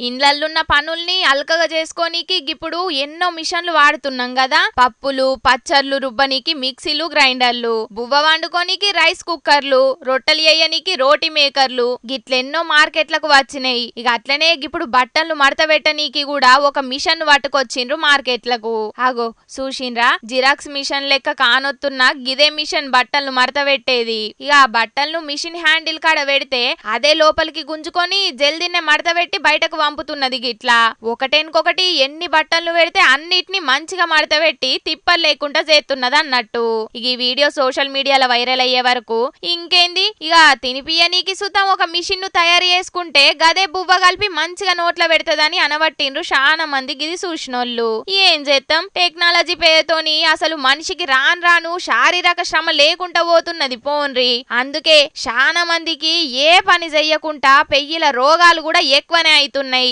ఇండ్లల్లున్న పనుల్ని అల్కగా చేసుకోనీకి ఇప్పుడు ఎన్నో మిషన్లు వాడుతున్నాం కదా. పప్పులు పచ్చళ్ళు రుబ్బనీకి మిక్సీలు గ్రైండర్లు, బువ్వ వండుకోనీకి రైస్ కుక్కర్లు, రొట్టెలు చేయనీకి రోటి మేకర్లు గిట్లెన్నో మార్కెట్లకు వచ్చినాయి. ఇక అట్లనే ఇప్పుడు బట్టలు మడత పెట్టనీకి కూడా ఒక మిషన్ పట్టుకొచ్చిండ్రు మార్కెట్లకు. ఆగో చూసిండ్రా, జిరాక్స్ మిషన్ లెక్క కానొత్తున్న గిదే మిషన్ బట్టలు మడత పెట్టేది. ఇక ఆ బట్టలను మిషన్ హ్యాండిల్ కాడ పెడితే అదే లోపలికి గుంజుకొని జల్దీనే మడత పెట్టి బయటకు పంపుతున్నది. గిట్లా ఒకటేనుకొకటి ఎన్ని బట్టలు పెడితే అన్నిటిని మంచిగా మడత పెట్టి తిప్పలు లేకుండా చేస్తున్నది అన్నట్టు. ఇక ఈ వీడియో సోషల్ మీడియాలో వైరల్ అయ్యే వరకు ఇంకేంది, ఇక తినిపియనీకి సుతం ఒక మిషన్ ను తయారు చేసుకుంటే గదే బువ్వ కలిపి మంచిగా నోట్ల పెడతదని అనబట్టిండ్రు చాలా మంది. గిది చూసినోళ్ళు. ఏం చేద్దాం, టెక్నాలజీ పేరుతోని అసలు మనిషికి రాను రాను శారీరక శ్రమ లేకుండా పోతున్నది పోన్రి. అందుకే చాలా మందికి ఏ పని చెయ్యకుండా పెయ్యిల రోగాలు కూడా ఎక్కువనే అవుతున్నాయి.